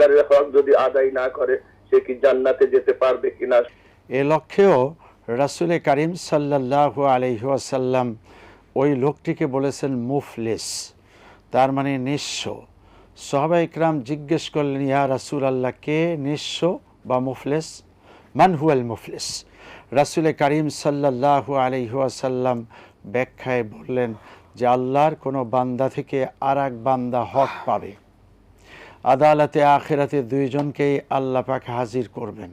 গুনাহগারের হক যদি আদায় না করে সে কি জান্নাতে যেতে পারবে কিনা। এ লক্ষ্যেও রাসূল করিম সাল্লাল্লাহু আলাইহি ওয়াসাল্লাম ওই লোকটিকে বলেছেন মুফলিস, তার মানে নিঃস্ব। সাহাবা ইকরাম জিজ্ঞেস করলেন, ইয়া রাসূলুল্লাহ, কে নিঃস্ব বা মুফলিস? মান হুয়াল মুফলিস? রাসূল করিম সাল্লাল্লাহু আলাইহি ওয়াসাল্লাম ব্যাখ্যায় বললেন যে আল্লাহর কোনো বান্দা থেকে আর এক বান্দা হক পাবে, আদালতে আখিরাতে দুইজনকেই আল্লাহ পাক হাজির করবেন।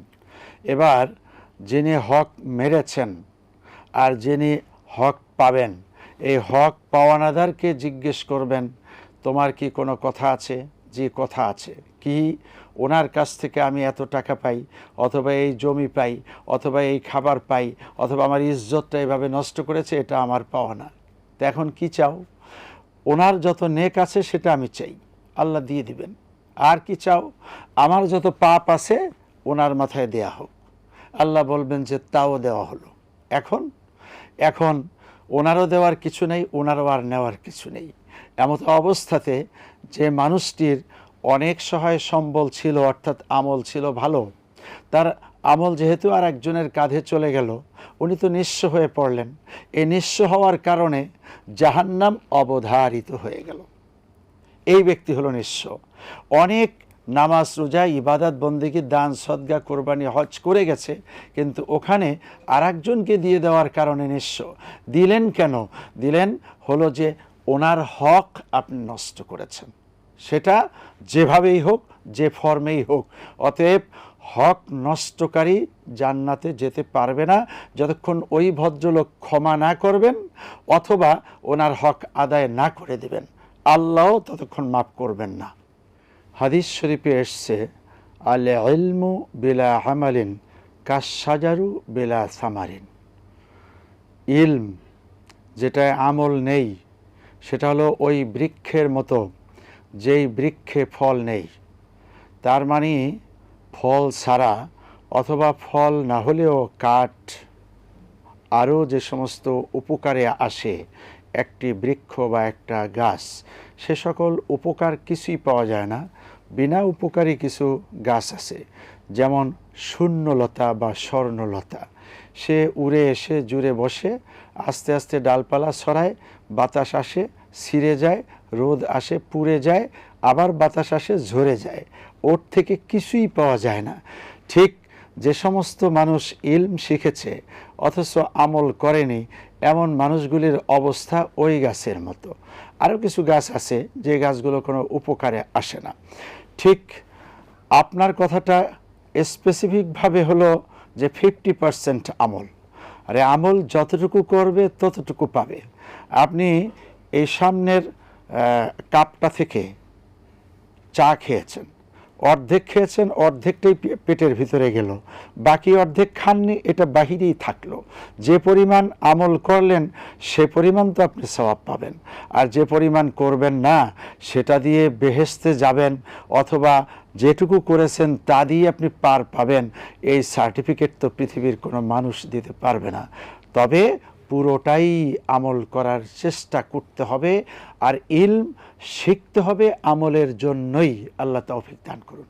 এবার যিনি হক মেরেছেন আর যিনি হক পাবেন, এই হক পাওয়ানাদারকে জিজ্ঞেস করবেন, তোমার কি কোনো কথা আছে? জি, কথা আছে। কি? ওনার কাছ থেকে আমি এত টাকা পাই, অথবা এই জমি পাই, অথবা এই খাবার পাই, অথবা আমার ইজ্জতটা এভাবে নষ্ট করেছে, এটা আমার পাওয়ানা। তো এখন কি চাও? ওনার যত নেক আছে সেটা আমি চাই, আল্লাহ দিয়ে দিবেন। আর কি চাও? আমার যত পাপ আছে ওনার মাথায় দেয়া হোক। আল্লাহ বলবেন যে তাও দেওয়া হলো। এখন ওনারও দেওয়ার কিছু নেই, ওনারও আর নেওয়ার কিছু নেই। এমত অবস্থাতে যে মানুষটির অনেক সহায় সম্বল ছিল, অর্থাৎ আমল ছিল ভালো, তার আমল যেহেতু আর একজনের কাঁধে চলে গেল, উনি তো নিঃস্ব হয়ে পড়লেন। এই নিঃস্ব হওয়ার কারণে জাহান্নাম অবধারিত হয়ে গেল। এই ব্যক্তি হলো নিঃস্ব। অনেক নামাজ, রোজা, ইবাদত, বন্দেগী, দান, সদকা, কোরবানি, হজ করে গেছে, কিন্তু ওখানে আর একজনকে দিয়ে দেওয়ার কারণে নিঃস্ব। দিলেন কেন? দিলেন হলো যে ওনার হক আপনি নষ্ট করেছেন, সেটা যেভাবেই হোক, যে ফর্মেই হোক। অতএব হক নষ্টকারী জান্নাতে যেতে পারবে না যতক্ষণ ওই ভদ্রলোক ক্ষমা না করবেন অথবা ওনার হক আদায় না করে দেবেন। আল্লাহও ততক্ষণ মাফ করবেন না। হাদিস শরীফে এসছে, আল ইলমু বিলা আমালিন কাশাজারু বিলা সামারিন। ইলম যেটায় আমল নেই সেটা হলো ওই বৃক্ষের মতো, যেই বৃক্ষে ফল নেই। তার মানে ফল ছাড়া অথবা ফল না হলেও কাঠ, আরও যে সমস্ত উপকারে আসে একটি বৃক্ষ বা একটা গাছ, সে সকল উপকার কিছুই পাওয়া যায় না। বিনা উপকারী কিছু গাছ আছে, যেমন শূন্যলতা বা স্বর্ণলতা। সে উড়ে এসে জুড়ে বসে আস্তে আস্তে ডালপালা ছড়ায়, বাতাস আসে ছিঁড়ে যায়, রোদ আসে পুড়ে যায়, আবার বাতাস আসে ঝরে যায়, ওর থেকে কিছুই পাওয়া যায় না। ঠিক যে সমস্ত মানুষ ইলম শিখেছে অথচ আমল করেনি, এমন মানুষগুলির অবস্থা ওই গাছের মতো। আরও কিছু গাছ আছে যে গাছগুলো কোনো উপকারে আসে না। ঠিক আপনার কথাটা স্পেসিফিকভাবে হলো যে 50% আমল। আরে আমল যতটুকু করবে ততটুকু পাবে। আপনি এই সামনের কাপটা থেকে চা খেয়েছেন, অর্ধেক খেয়েছেন, অর্ধেকটাই পেটের ভিতরে গেল, বাকি অর্ধেক খাননি, এটা বাহিরেই থাকলো। যে পরিমাণ আমল করলেন সে পরিমাণ তো আপনি সওয়াব পাবেন, আর যে পরিমাণ করবেন না সেটা দিয়ে বেহেশতে যাবেন, অথবা যেটুকু করেছেন তা দিয়ে আপনি পার পাবেন, এই সার্টিফিকেট তো পৃথিবীর কোনো মানুষ দিতে পারবে না। তবে পুরোটাই আমল করার চেষ্টা করতে হবে, আর ইলম শিখতে হবে আমলের জন্যই। আল্লাহ তৌফিক দান করুন।